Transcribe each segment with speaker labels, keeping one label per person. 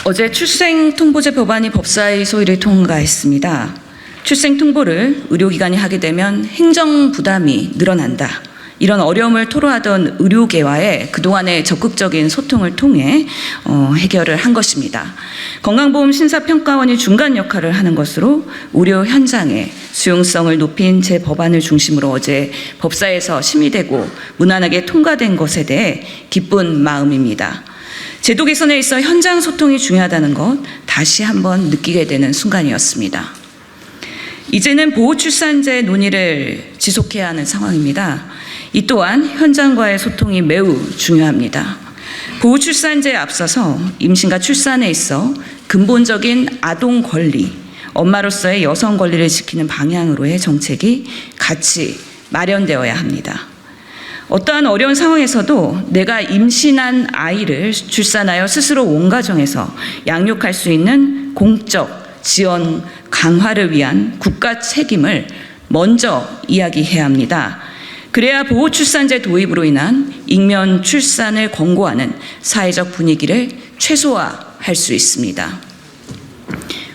Speaker 1: 어제 출생통보제 법안이 법사위 소위를 통과했습니다. 출생통보를 의료기관이 하게 되면 행정 부담이 늘어난다. 이런 어려움을 토로하던 의료계와의 그동안의 적극적인 소통을 통해 해결을 한 것입니다. 건강보험 심사평가원이 중간 역할을 하는 것으로 의료 현장의 수용성을 높인 제 법안을 중심으로 어제 법사위에서 심의되고 무난하게 통과된 것에 대해 기쁜 마음입니다. 제도 개선에 있어 현장 소통이 중요하다는 것 다시 한번 느끼게 되는 순간이었습니다. 이제는 보호출산제 논의를 지속해야 하는 상황입니다. 이 또한 현장과의 소통이 매우 중요합니다. 보호출산제에 앞서서 임신과 출산에 있어 근본적인 아동 권리, 엄마로서의 여성 권리를 지키는 방향으로의 정책이 같이 마련되어야 합니다. 어떠한 어려운 상황에서도 내가 임신한 아이를 출산하여 스스로 원가정에서 양육할 수 있는 공적 지원 강화를 위한 국가 책임을 먼저 이야기해야 합니다. 그래야 보호출산제 도입으로 인한 익명 출산을 권고하는 사회적 분위기를 최소화할 수 있습니다.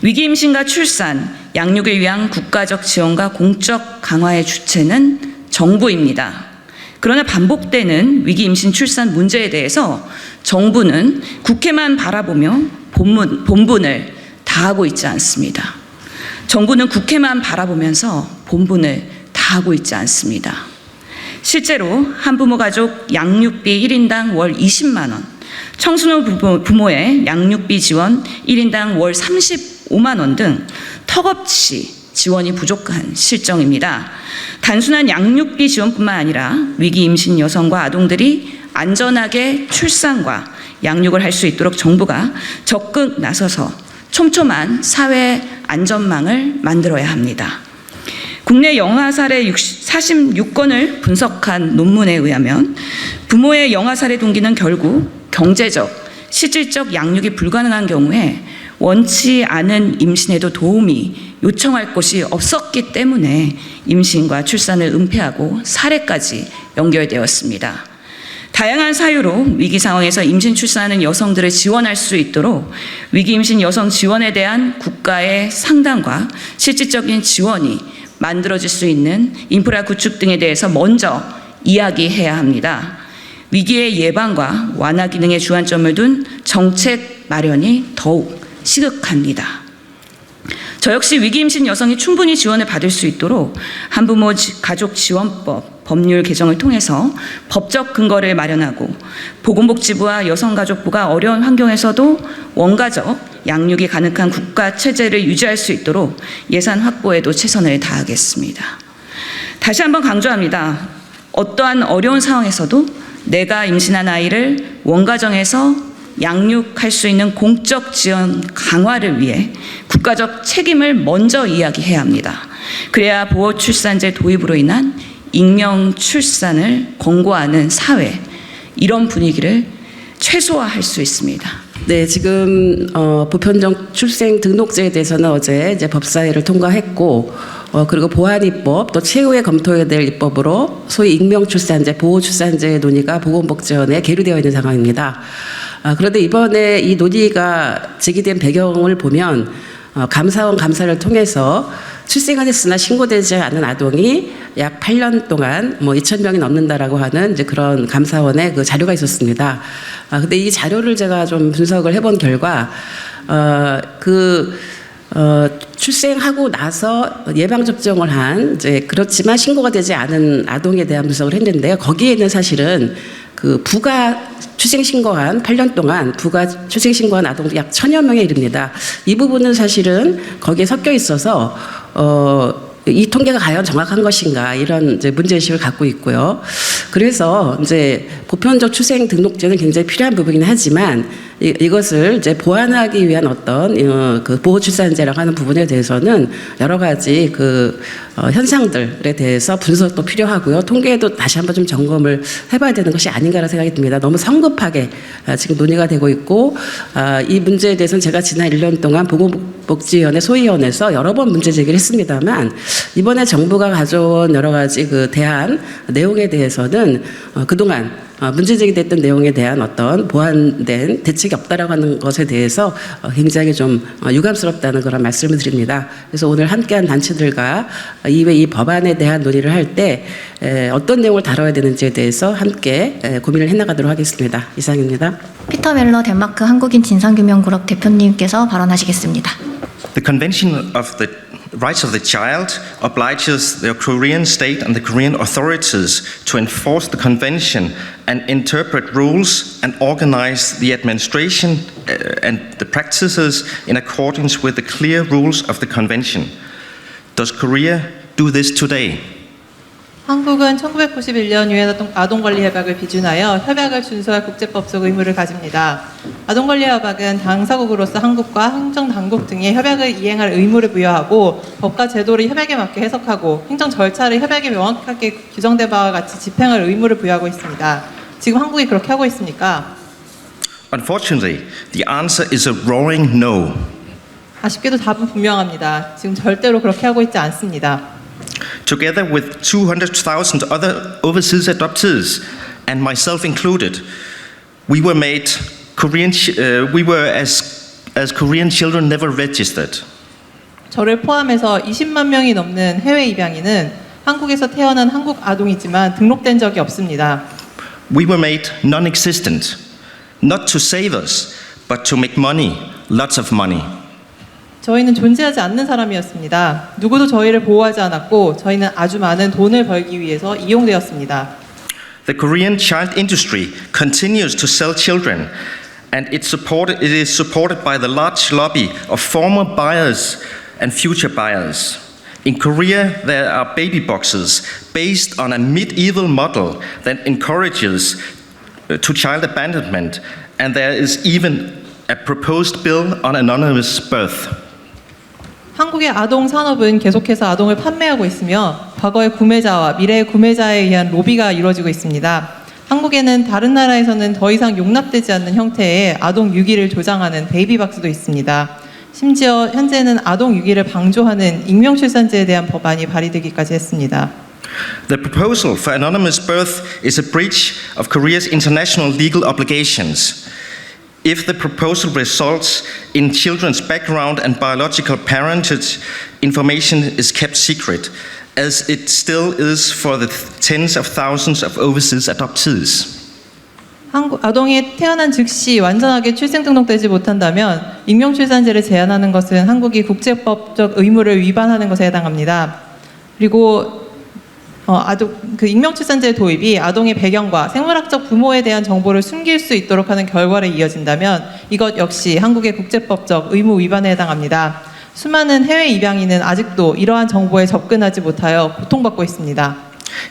Speaker 1: 위기 임신과 출산, 양육을 위한 국가적 지원과 공적 강화의 주체는 정부입니다. 그러나 반복되는 위기 임신 출산 문제에 대해서 정부는 국회만 바라보며 본분을 다하고 있지 않습니다. 정부는 국회만 바라보면서 본분을 다하고 있지 않습니다. 실제로 한부모 가족 양육비 1인당 월 20만 원, 청소년 부모의 양육비 지원 1인당 월 35만 원 등 턱없이 지원이 부족한 실정입니다. 단순한 양육비 지원뿐만 아니라 위기 임신 여성과 아동들이 안전하게 출산과 양육을 할 수 있도록 정부가 적극 나서서 촘촘한 사회 안전망을 만들어야 합니다. 국내 영아 사례 46건을 분석한 논문에 의하면 부모의 영아 사례 동기는 결국 경제적, 실질적 양육이 불가능한 경우에 원치 않은 임신에도 도움이 요청할 곳이 없었기 때문에 임신과 출산을 은폐하고 살해까지 연결되었습니다. 다양한 사유로 위기 상황에서 임신 출산하는 여성들을 지원할 수 있도록 위기 임신 여성 지원에 대한 국가의 상담과 실질적인 지원이 만들어질 수 있는 인프라 구축 등에 대해서 먼저 이야기해야 합니다. 위기의 예방과 완화 기능에 주안점을 둔 정책 마련이 더욱 시급합니다. 저 역시 위기 임신 여성이 충분히 지원을 받을 수 있도록 한부모 가족지원법 법률 개정을 통해서 법적 근거를 마련하고 보건복지부와 여성가족부가 어려운 환경에서도 원가적 양육이 가능한 국가 체제를 유지할 수 있도록 예산 확보에도 최선을 다하겠습니다. 다시 한번 강조합니다. 어떠한 어려운 상황에서도 내가 임신한 아이를 원가정에서 양육할 수 있는 공적 지원 강화를 위해 국가적 책임을 먼저 이야기해야 합니다. 그래야 보호출산제 도입으로 인한 익명 출산을 권고하는 사회, 이런 분위기를 최소화할 수 있습니다.
Speaker 2: 네, 지금 보편적 출생 등록제에 대해서는 어제 이제 법사위를 통과했고, 그리고 보완입법 또 최후에 검토해야 될 입법으로 소위 익명 출산제, 보호 출산제 논의가 보건복지원에 계류되어 있는 상황입니다. 그런데 이번에 이 논의가 제기된 배경을 보면 감사원 감사를 통해서 출생은 했으나 신고되지 않은 아동이 약 8년 동안 2,000명이 넘는다라고 하는 이제 그런 감사원의 그 자료가 있었습니다. 근데 이 자료를 제가 좀 분석을 해본 결과 출생하고 나서 예방접종을 한 이제 그렇지만 신고가 되지 않은 아동에 대한 분석을 했는데요. 거기에는 사실은 그 부가 출생신고한 8년 동안 부가 출생신고한 아동들이 약 1,000여 명에 이릅니다. 이 부분은 사실은 거기에 섞여 있어서 이 통계가 과연 정확한 것인가 이런 이제 문제의식을 갖고 있고요. 그래서 이제 보편적 출생 등록제는 굉장히 필요한 부분이긴 하지만 이것을 이제 보완하기 위한 어떤 그 보호 출산제라고 하는 부분에 대해서는 여러 가지 그 현상들에 대해서 분석도 필요하고요. 통계도 다시 한번 좀 점검을 해봐야 되는 것이 아닌가라는 생각이 듭니다. 너무 성급하게 지금 논의가 되고 있고 이 문제에 대해서는 제가 지난 1년 동안 보건복지위원회 소위원회에서 여러 번 문제 제기를 했습니다만 이번에 정부가 가져온 여러 가지 그 대안 내용에 대해서는 그동안 문제 제기됐던 내용에 대한 어떤 보완된 대책이 없다라고 하는 것에 대해서 굉장히 좀 유감스럽다는 그런 말씀을 드립니다. 그래서 오늘 함께한 단체들과 이외 이 법안에 대한 논의를 할 때 어떤 내용을 다뤄야 되는지에 대해서 함께 고민을 해나가도록 하겠습니다. 이상입니다.
Speaker 3: 피터 멜러 덴마크 한국인 진상규명그룹 대표님께서 발언하시겠습니다.
Speaker 4: The Convention of the Rights of the Child obliges the Korean state and the Korean authorities to enforce the convention and interpret rules and organize the administration and the practices in accordance with the clear rules of the convention. Does Korea do this today?
Speaker 5: 한국은 1991년 유엔 아동권리 협약을 비준하여 협약을 준수할 국제법적 의무를 가집니다. 아동권리 협약은 당사국으로서 한국과 행정당국 등의 협약을 이행할 의무를 부여하고 법과 제도를 협약에 맞게 해석하고 행정 절차를 협약에 명확하게 규정된 바와 같이 집행할 의무를 부여하고 있습니다. 지금 한국이 그렇게 하고 있습니까?
Speaker 4: Unfortunately, the answer is a roaring no.
Speaker 5: 아쉽게도 답은 분명합니다. 지금 절대로 그렇게 하고 있지 않습니다.
Speaker 4: Together with 200,000 other overseas adoptees, and myself included, we were as Korean children never registered.
Speaker 5: 저를 포함해서 20만 명이 넘는 해외 입양인은 한국에서 태어난 한국 아동이지만 등록된 적이 없습니다.
Speaker 4: We were made non-existent, not to save us, but to make money, lots of money.
Speaker 5: 저희는 존재하지 않는 사람이었습니다. 누구도 저희를 보호하지 않았고 저희는 아주 많은 돈을 벌기 위해서 이용되었습니다.
Speaker 4: The Korean child industry continues to sell children, and it is supported by the large lobby of former buyers and future buyers. In Korea, there are baby boxes based on a medieval model that encourages to child abandonment, and there is even a proposed bill on anonymous birth.
Speaker 5: 한국의 아동 산업은 계속해서 아동을 판매하고 있으며 과거의 구매자와 미래의 구매자에 의한 로비가 이루어지고 있습니다. 한국에는 다른 나라에서는 더 이상 용납되지 않는 형태의 아동 유기를 조장하는 베이비박스도 있습니다. 심지어 현재는 아동 유기를 방조하는 익명출산제에 대한 법안이 발의되기까지 했습니다.
Speaker 4: The proposal for anonymous birth is a breach of Korea's international legal obligations. If the proposal results in children's background and biological parentage, information is kept secret, as it still is for the tens of thousands of overseas adoptees.
Speaker 5: 아동이 태어난 즉시 완전하게 출생 등록되지 못한다면 익명출산제를 제한하는 것은 한국이 국제법적 의무를 위반하는 것에 해당합니다. 그리고 익명출산제 도입이 아동의 배경과 생물학적 부모에 대한 정보를 숨길 수 있도록 하는 결과로 이어진다면 이것 역시 한국의 국제법적 의무 위반에 해당합니다. 수많은 해외 입양인은 아직도 이러한 정보에 접근하지 못하여 고통받고 있습니다.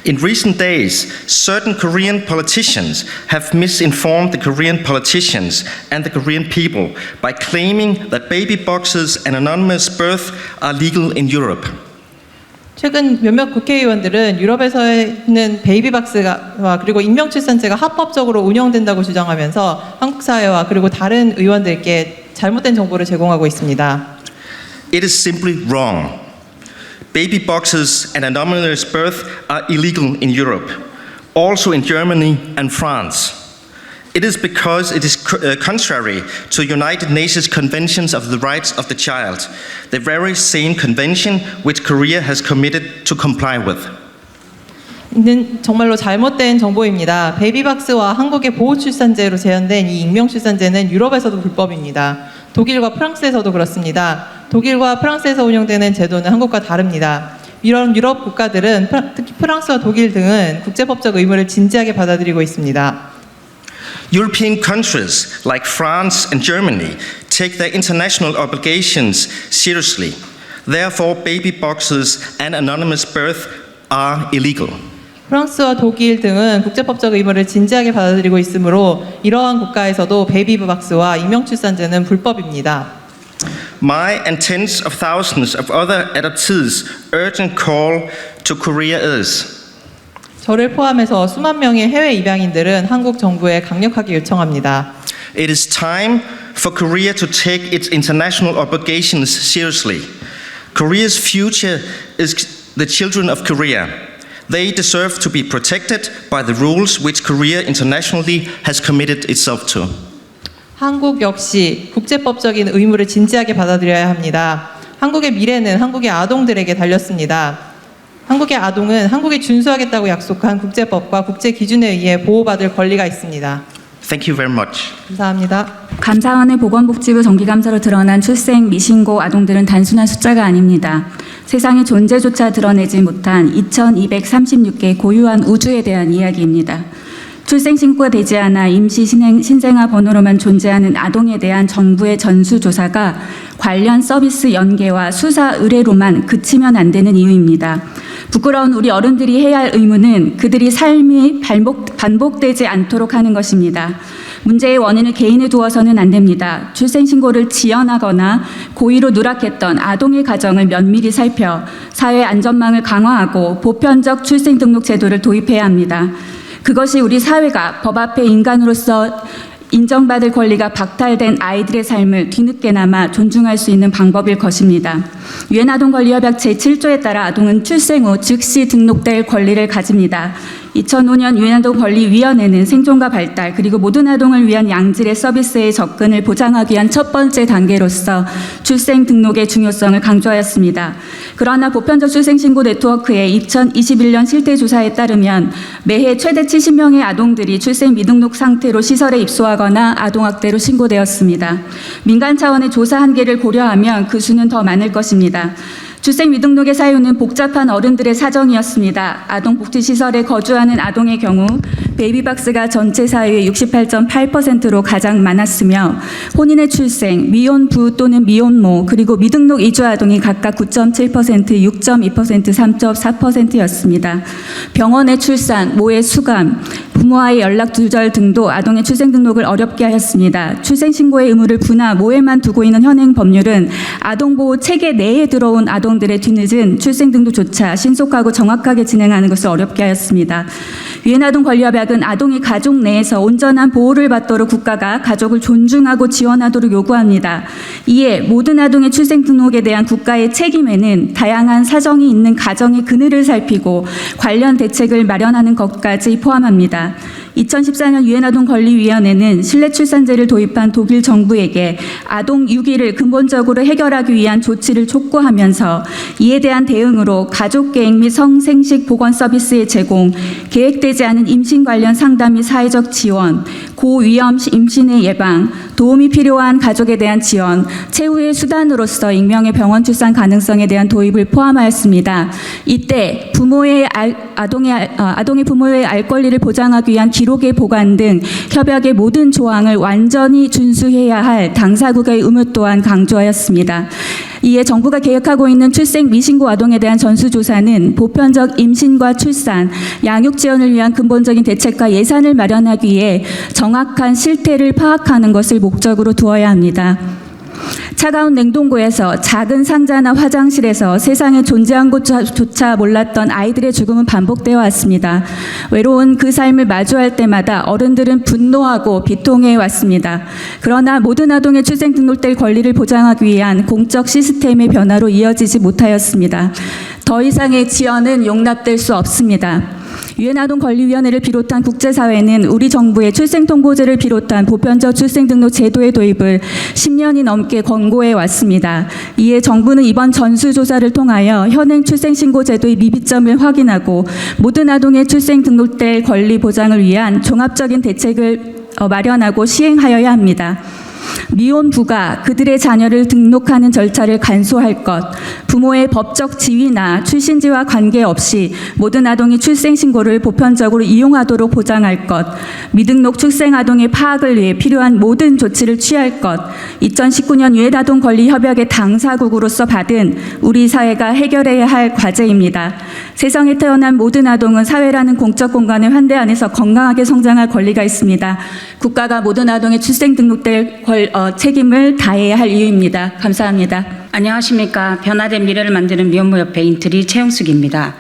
Speaker 4: In recent days, certain Korean politicians have misinformed the Korean politicians and the Korean people by claiming that baby boxes and anonymous birth are legal in Europe.
Speaker 5: 최근 몇몇 국회의원들은 유럽에서는 베이비박스와 그리고 익명출산제가 합법적으로 운영된다고 주장하면서 한국 사회와 그리고 다른 의원들께 잘못된 정보를 제공하고 있습니다.
Speaker 4: It is simply wrong. Baby boxes and anonymous birth are illegal in Europe, also in Germany and France. It is because it is contrary to United Nations Conventions of the Rights of the Child, the very same convention which Korea has committed to comply with.
Speaker 5: 는 정말로 잘못된 정보입니다. 베이비박스와 한국의 보호출산제로 제한된 이 익명출산제는 유럽에서도 불법입니다. 독일과 프랑스에서도 그렇습니다. 독일과 프랑스에서 운영되는 제도는 한국과 다릅니다. 이런 유럽 국가들은 특히 프랑스와 독일 등은 국제법적 의무를 진지하게 받아들이고 있습니다.
Speaker 4: European countries like France and Germany take their international obligations seriously. Therefore, baby boxes and anonymous birth are illegal.
Speaker 5: 프랑스와 독일 등은 국제법적 의무를 진지하게 받아들이고 있으므로 이러한 국가에서도 베이비박스와 익명출산제는 불법입니다.
Speaker 4: My and tens of thousands of other adoptees' urgent call to Korea is
Speaker 5: 저를 포함해서 수만 명의 해외 입양인들은 한국 정부에 강력하게 요청합니다.
Speaker 4: It is time for Korea to take its international obligations seriously. Korea's future is the children of Korea. They deserve to be protected by the rules which Korea internationally has committed itself to.
Speaker 5: 한국 역시 국제법적인 의무를 진지하게 받아들여야 합니다. 한국의 미래는 한국의 아동들에게 달렸습니다. 한국의 아동은 한국이 준수하겠다고 약속한 국제법과 국제 기준에 의해 보호받을 권리가 있습니다.
Speaker 4: Thank you very much.
Speaker 5: 감사합니다.
Speaker 6: 감사원의 보건복지부 정기감사로 드러난 출생 미신고 아동들은 단순한 숫자가 아닙니다. 세상의 존재조차 드러내지 못한 2236개의 고유한 우주에 대한 이야기입니다. 출생 신고가 되지 않아 임시 신생아 번호로만 존재하는 아동에 대한 정부의 전수조사가 관련 서비스 연계와 수사 의뢰로만 그치면 안 되는 이유입니다. 부끄러운 우리 어른들이 해야 할 의무는 그들이 삶이 반복되지 않도록 하는 것입니다. 문제의 원인을 개인에 두어서는 안 됩니다. 출생신고를 지연하거나 고의로 누락했던 아동의 가정을 면밀히 살펴 사회 안전망을 강화하고 보편적 출생등록 제도를 도입해야 합니다. 그것이 우리 사회가 법 앞에 인간으로서 인정받을 권리가 박탈된 아이들의 삶을 뒤늦게나마 존중할 수 있는 방법일 것입니다. 유엔 아동권리협약 제7조에 따라 아동은 출생 후 즉시 등록될 권리를 가집니다. 2005년 유엔 아동권리위원회는 생존과 발달 그리고 모든 아동을 위한 양질의 서비스의 접근을 보장하기 위한 첫 번째 단계로서 출생 등록의 중요성을 강조하였습니다. 그러나 보편적 출생신고 네트워크의 2021년 실태조사에 따르면 매해 최대 70명의 아동들이 출생 미등록 상태로 시설에 입소하거나 아동학대로 신고되었습니다. 민간 차원의 조사 한계를 고려하면 그 수는 더 많을 것입니다. 출생 미등록의 사유는 복잡한 어른들의 사정이었습니다. 아동복지시설에 거주하는 아동의 경우 베이비박스가 전체 사유의 68.8%로 가장 많았으며 혼인의 출생, 미혼부 또는 미혼모, 그리고 미등록 이주 아동이 각각 9.7%, 6.2%, 3.4%였습니다. 병원의 출산, 모의 수감, 부모와의 연락 두절 등도 아동의 출생 등록을 어렵게 하였습니다. 출생신고의 의무를 부나 모에만 두고 있는 현행 법률은 아동보호 체계 내에 들어온 아동들의 뒤늦은 출생 등록조차 신속하고 정확하게 진행하는 것을 어렵게 하였습니다. 유엔 아동권리협약은 아동이 가족 내에서 온전한 보호를 받도록 국가가 가족을 존중하고 지원하도록 요구합니다. 이에 모든 아동의 출생 등록에 대한 국가의 책임에는 다양한 사정이 있는 가정의 그늘을 살피고 관련 대책을 마련하는 것까지 포함합니다. 2014년 유엔 아동권리위원회는 실내출산제를 도입한 독일 정부에게 아동 유기를 근본적으로 해결하기 위한 조치를 촉구하면서 이에 대한 대응으로 가족계획 및 성생식 보건 서비스의 제공, 계획되지 않은 임신 관련 상담 및 사회적 지원, 고위험 임신의 예방, 도움이 필요한 가족에 대한 지원, 최후의 수단으로서 익명의 병원 출산 가능성에 대한 도입을 포함하였습니다. 이때 부모의 아동의 부모의 알 권리를 보장하기 위한 기록의 보관 등 협약의 모든 조항을 완전히 준수해야 할 당사국의 의무 또한 강조하였습니다. 이에 정부가 계획하고 있는 출생 미신고 아동에 대한 전수조사는 보편적 임신과 출산, 양육 지원을 위한 근본적인 대책과 예산을 마련하기 위해 정확한 실태를 파악하는 것을 목적으로 두어야 합니다. 차가운 냉동고에서 작은 상자나 화장실에서 세상에 존재한 것조차 몰랐던 아이들의 죽음은 반복되어 왔습니다. 외로운 그 삶을 마주할 때마다 어른들은 분노하고 비통해 왔습니다. 그러나 모든 아동의 출생 등록될 권리를 보장하기 위한 공적 시스템의 변화로 이어지지 못하였습니다. 더 이상의 지연은 용납될 수 없습니다. 유엔 아동권리위원회를 비롯한 국제사회는 우리 정부의 출생통보제를 비롯한 보편적 출생등록 제도의 도입을 10년이 넘게 권고해 왔습니다. 이에 정부는 이번 전수조사를 통하여 현행 출생신고 제도의 미비점을 확인하고 모든 아동의 출생등록될 권리 보장을 위한 종합적인 대책을 마련하고 시행하여야 합니다. 미혼부가 그들의 자녀를 등록하는 절차를 간소할 것, 부모의 법적 지위나 출신지와 관계없이 모든 아동이 출생신고를 보편적으로 이용하도록 보장할 것, 미등록 출생 아동의 파악을 위해 필요한 모든 조치를 취할 것, 2019년 유엔 아동권리협약의 당사국으로서 받은 우리 사회가 해결해야 할 과제입니다. 세상에 태어난 모든 아동은 사회라는 공적 공간의 환대 안에서 건강하게 성장할 권리가 있습니다. 국가가 모든 아동의 출생 등록될 책임을 다해야 할 이유입니다. 감사합니다.
Speaker 7: 안녕하십니까. 변화된 미래를 만드는 미혼모협회 인트리 최용숙입니다.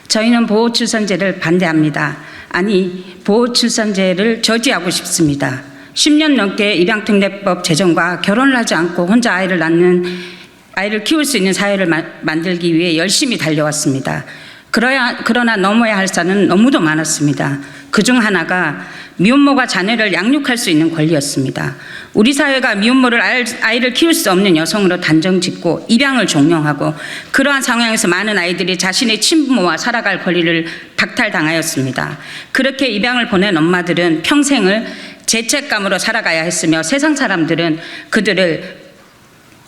Speaker 7: 저희는 보호출산제를 반대합니다. 아니, 보호출산제를 저지하고 싶습니다. 10년 넘게 입양특례법 제정과 결혼을 하지 않고 혼자 아이를 키울 수 있는 사회를 만들기 위해 열심히 달려왔습니다. 그러나 넘어야 할 산은 너무도 많았습니다. 그중 하나가 미혼모가 자녀를 양육할 수 있는 권리였습니다. 우리 사회가 미혼모를 아이를 키울 수 없는 여성으로 단정짓고 입양을 종용하고 그러한 상황에서 많은 아이들이 자신의 친부모와 살아갈 권리를 박탈당하였습니다. 그렇게 입양을 보낸 엄마들은 평생을 죄책감으로 살아가야 했으며 세상 사람들은 그들을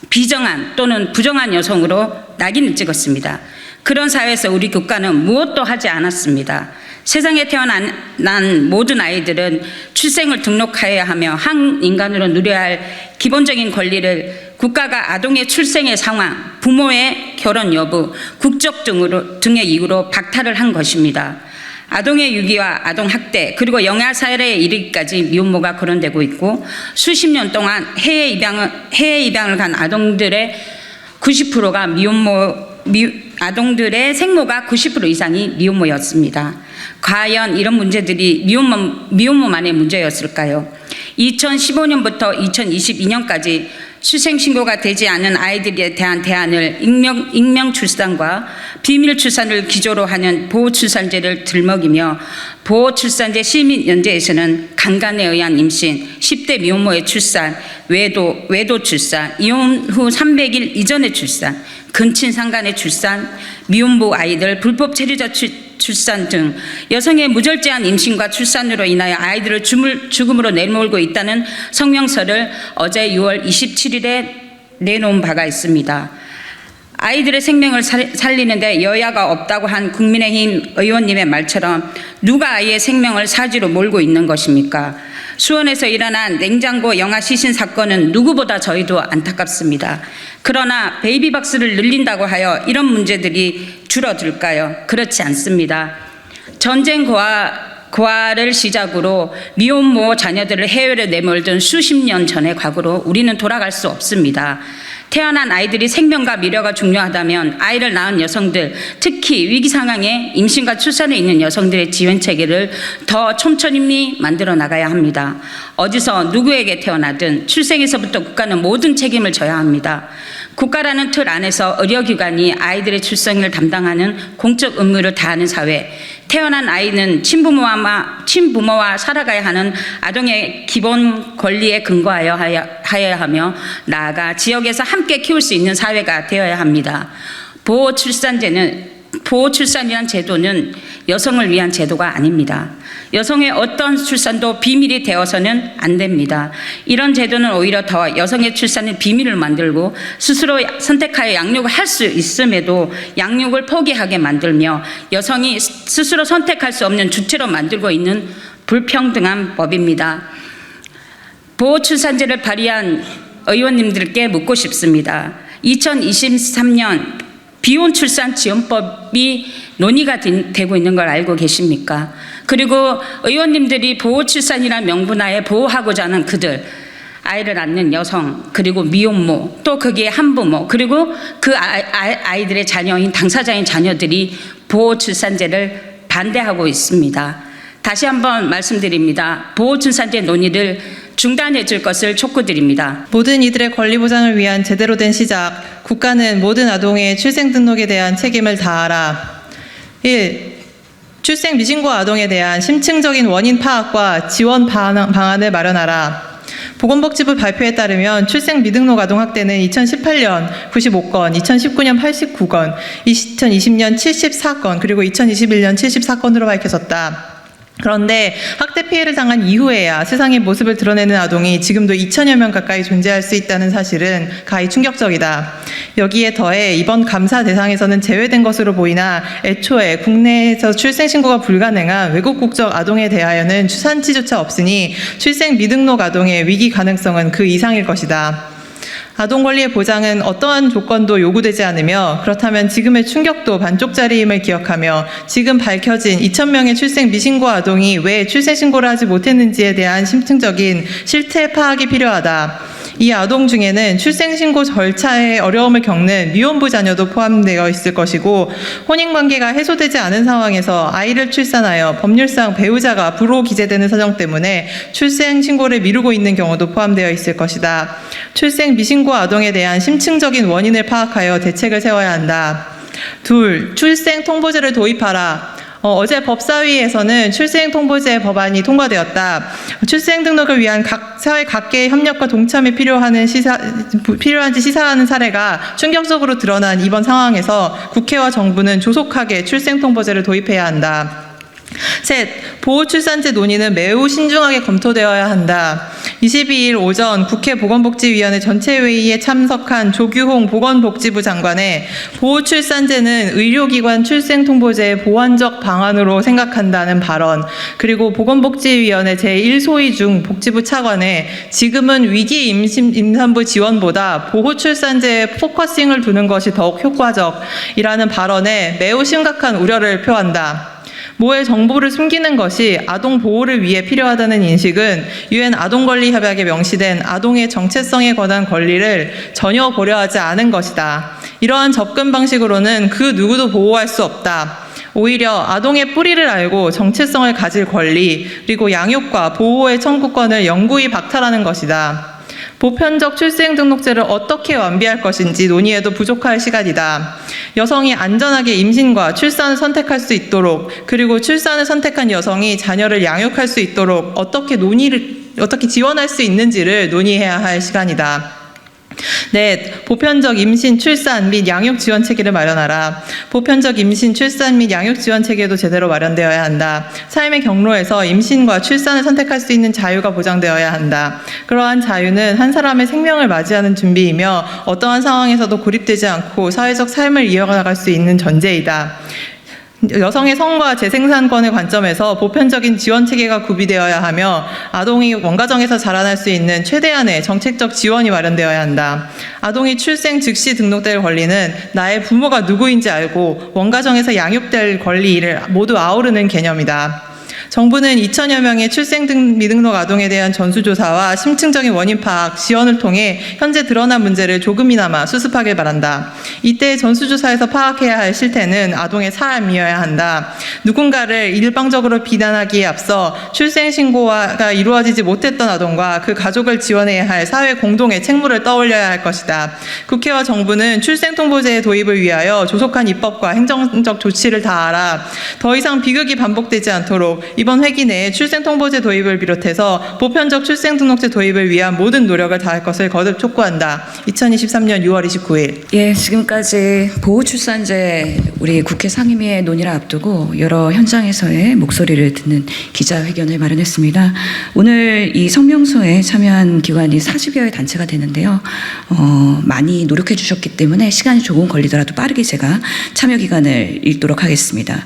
Speaker 7: 비정한 또는 부정한 여성으로 낙인을 찍었습니다. 그런 사회에서 우리 국가는 무엇도 하지 않았습니다. 세상에 태어난 모든 아이들은 출생을 등록하여야 하며 한 인간으로 누려야 할 기본적인 권리를 국가가 아동의 출생의 상황, 부모의 결혼 여부, 국적 등의 이유로 박탈을 한 것입니다. 아동의 유기와 아동 학대 그리고 영아 사회에 이르기까지 미혼모가 거론되고 있고 수십 년 동안 해외 입양을 간 아동들의 90%가 아동들의 생모가 90% 이상이 미혼모였습니다. 과연 이런 문제들이 미혼모만의 문제였을까요? 2015년부터 2022년까지 출생신고가 되지 않은 아이들에 대한 대안을 익명 출산과 비밀 출산을 기조로 하는 보호출산제를 들먹이며 보호출산제 시민연대에서는 강간에 의한 임신, 10대 미혼모의 출산, 외도 출산, 이혼 후 300일 이전의 출산, 근친상간의 출산, 미혼모 아이들 불법 체류자 출산 등 여성의 무절제한 임신과 출산으로 인하여 아이들을 죽음으로 내몰고 있다는 성명서를 어제 6월 27일에 내놓은 바가 있습니다. 아이들의 생명을 살리는데 여야가 없다고 한 국민의힘 의원님의 말처럼 누가 아이의 생명을 사지로 몰고 있는 것입니까? 수원에서 일어난 냉장고 영아 시신 사건은 누구보다 저희도 안타깝습니다. 그러나 베이비박스를 늘린다고 하여 이런 문제들이 줄어들까요? 그렇지 않습니다. 전쟁 고아를 시작으로 미혼모 자녀들을 해외로 내몰던 수십 년 전의 과거로 우리는 돌아갈 수 없습니다. 태어난 아이들이 생명과 미래가 중요하다면 아이를 낳은 여성들, 특히 위기 상황에 임신과 출산에 있는 여성들의 지원 체계를 더 촘촘히 만들어 나가야 합니다. 어디서 누구에게 태어나든 출생에서부터 국가는 모든 책임을 져야 합니다. 국가라는 틀 안에서 의료기관이 아이들의 출생을 담당하는 공적 의무를 다하는 사회, 태어난 아이는 친부모와 살아가야 하는 아동의 기본 권리에 근거하여 하며 나아가 지역에서 함께 키울 수 있는 사회가 되어야 합니다. 보호출산이란 제도는 여성을 위한 제도가 아닙니다. 여성의 어떤 출산도 비밀이 되어서는 안 됩니다. 이런 제도는 오히려 더 여성의 출산을 비밀을 만들고 스스로 선택하여 양육을 할 수 있음에도 양육을 포기하게 만들며 여성이 스스로 선택할 수 없는 주체로 만들고 있는 불평등한 법입니다. 보호출산제를 발의한 의원님들께 묻고 싶습니다. 2023년 비혼출산 지원법이 논의가 되고 있는 걸 알고 계십니까? 그리고 의원님들이 보호출산이라는 명분하에 보호하고자 하는 그들, 아이를 낳는 여성, 그리고 미혼모, 또 거기에 한부모, 그리고 그 아이들의 자녀인 당사자인 자녀들이 보호출산제를 반대하고 있습니다. 다시 한번 말씀드립니다. 보호출산제 논의를 중단해 줄 것을 촉구드립니다.
Speaker 5: 모든 이들의 권리 보장을 위한 제대로 된 시작. 국가는 모든 아동의 출생 등록에 대한 책임을 다하라. 1. 출생 미신고 아동에 대한 심층적인 원인 파악과 지원 방안을 마련하라. 보건복지부 발표에 따르면 출생 미등록 아동 학대는 2018년 95건, 2019년 89건, 2020년 74건, 그리고 2021년 74건으로 밝혀졌다. 그런데 학대 피해를 당한 이후에야 세상의 모습을 드러내는 아동이 지금도 2천여 명 가까이 존재할 수 있다는 사실은 가히 충격적이다. 여기에 더해 이번 감사 대상에서는 제외된 것으로 보이나 애초에 국내에서 출생 신고가 불가능한 외국 국적 아동에 대하여는 산지조차 없으니 출생 미등록 아동의 위기 가능성은 그 이상일 것이다. 아동 권리의 보장은 어떠한 조건도 요구되지 않으며 그렇다면 지금의 충격도 반쪽짜리임을 기억하며 지금 밝혀진 2,000명의 출생 미신고 아동이 왜 출생 신고를 하지 못했는지에 대한 심층적인 실태 파악이 필요하다. 이 아동 중에는 출생 신고 절차에 어려움을 겪는 미혼부 자녀도 포함되어 있을 것이고 혼인관계가 해소되지 않은 상황에서 아이를 출산하여 법률상 배우자가 부로 기재되는 사정 때문에 출생 신고를 미루고 있는 경우도 포함되어 있을 것이다. 출생 미신고 아동에 대한 심층적인 원인을 파악하여 대책을 세워야 한다. 둘, 출생 통보제를 도입하라. 어제 법사위에서는 출생통보제 법안이 통과되었다. 출생 등록을 위한 사회 각계의 협력과 동참이 필요한지 시사하는 사례가 충격적으로 드러난 이번 상황에서 국회와 정부는 조속하게 출생통보제를 도입해야 한다. 셋, 보호출산제 논의는 매우 신중하게 검토되어야 한다. 22일 오전 국회 보건복지위원회 전체 회의에 참석한 조규홍 보건복지부 장관의 보호출산제는 의료기관 출생통보제의 보완적 방안으로 생각한다는 발언, 그리고 보건복지위원회 제1소위 중 복지부 차관의 지금은 위기 임산부 지원보다 보호출산제에 포커싱을 두는 것이 더욱 효과적이라는 발언에 매우 심각한 우려를 표한다. 모의 정보를 숨기는 것이 아동 보호를 위해 필요하다는 인식은 유엔 아동권리협약에 명시된 아동의 정체성에 관한 권리를 전혀 고려하지 않은 것이다. 이러한 접근 방식으로는 그 누구도 보호할 수 없다. 오히려 아동의 뿌리를 알고 정체성을 가질 권리, 그리고 양육과 보호의 청구권을 영구히 박탈하는 것이다. 보편적 출생등록제를 어떻게 완비할 것인지 논의해도 부족할 시간이다. 여성이 안전하게 임신과 출산을 선택할 수 있도록, 그리고 출산을 선택한 여성이 자녀를 양육할 수 있도록 어떻게 지원할 수 있는지를 논의해야 할 시간이다. 넷, 보편적 임신, 출산 및 양육 지원 체계를 마련하라. 보편적 임신, 출산 및 양육 지원 체계도 제대로 마련되어야 한다. 삶의 경로에서 임신과 출산을 선택할 수 있는 자유가 보장되어야 한다. 그러한 자유는 한 사람의 생명을 맞이하는 준비이며 어떠한 상황에서도 고립되지 않고 사회적 삶을 이어나갈 수 있는 전제이다. 여성의 성과 재생산권의 관점에서 보편적인 지원 체계가 구비되어야 하며 아동이 원가정에서 자라날 수 있는 최대한의 정책적 지원이 마련되어야 한다. 아동이 출생 즉시 등록될 권리는 나의 부모가 누구인지 알고 원가정에서 양육될 권리를 모두 아우르는 개념이다. 정부는 2천여 명의 출생 미등록 아동에 대한 전수조사와 심층적인 원인 파악, 지원을 통해 현재 드러난 문제를 조금이나마 수습하길 바란다. 이때 전수조사에서 파악해야 할 실태는 아동의 삶이어야 한다. 누군가를 일방적으로 비난하기에 앞서 출생신고가 이루어지지 못했던 아동과 그 가족을 지원해야 할 사회 공동의 책무를 떠올려야 할 것이다. 국회와 정부는 출생통보제의 도입을 위하여 조속한 입법과 행정적 조치를 다하라. 더 이상 비극이 반복되지 않도록 이번 회기 내에 출생통보제 도입을 비롯해서 보편적 출생등록제 도입을 위한 모든 노력을 다할 것을 거듭 촉구한다. 2023년 6월 29일.
Speaker 1: 예, 지금까지 보호출산제 우리 국회 상임위의 논의를 앞두고 여러 현장에서의 목소리를 듣는 기자회견을 마련했습니다. 오늘 이 성명서에 참여한 기관이 40여의 단체가 되는데요. 많이 노력해 주셨기 때문에 시간이 조금 걸리더라도 빠르게 제가 참여 기간을 읽도록 하겠습니다.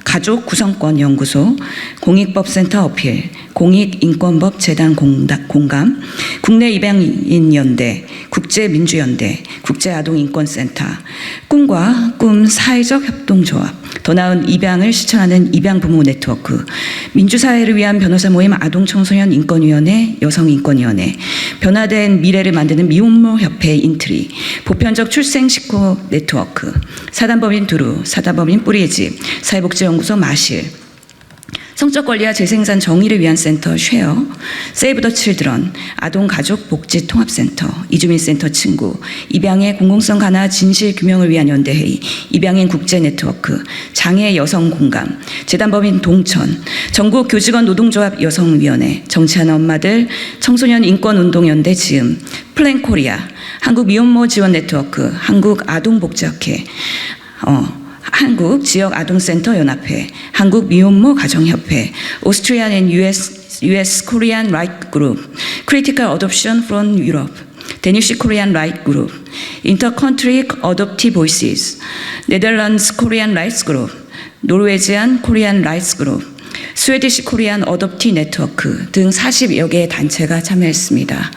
Speaker 1: 가족구성권 연구소, 공익법센터 어필, 공익인권법 재단 공감, 국내 입양인연대, 국제민주연대, 국제아동인권센터, 꿈과 꿈 사회적 협동조합, 더 나은 입양을 실천하는 입양부모 네트워크, 민주사회를 위한 변호사 모임 아동청소년 인권위원회, 여성인권위원회, 변화된 미래를 만드는 미혼모 협회 인트리, 보편적 출생식구 네트워크, 사단법인 두루, 사단법인 뿌리의 집, 사회복지연구소 마실, 성적 권리와 재생산 정의를 위한 센터 쉐어, 세이브 더 칠드런, 아동 가족 복지 통합센터, 이주민 센터 친구, 입양의 공공성 간화 진실 규명을 위한 연대회의, 입양인 국제 네트워크, 장애 여성 공감, 재단법인 동천, 전국 교직원 노동조합 여성위원회, 정치하는 엄마들, 청소년 인권운동연대 지음, 플랜 코리아, 한국 미혼모 지원 네트워크, 한국 아동복지학회, 한국 지역아동센터 연합회, 한국 미혼모 가정협회, Austrian and US Korean Right Group, Critical Adoption from Europe, Danish Korean Right Group, Intercountry Adoptive Voices, Netherlands Korean Rights Group, Norwegian Korean Rights Group, 스웨디시 코리안 어덥티 네트워크 등 40여 개의 단체가 참여했습니다.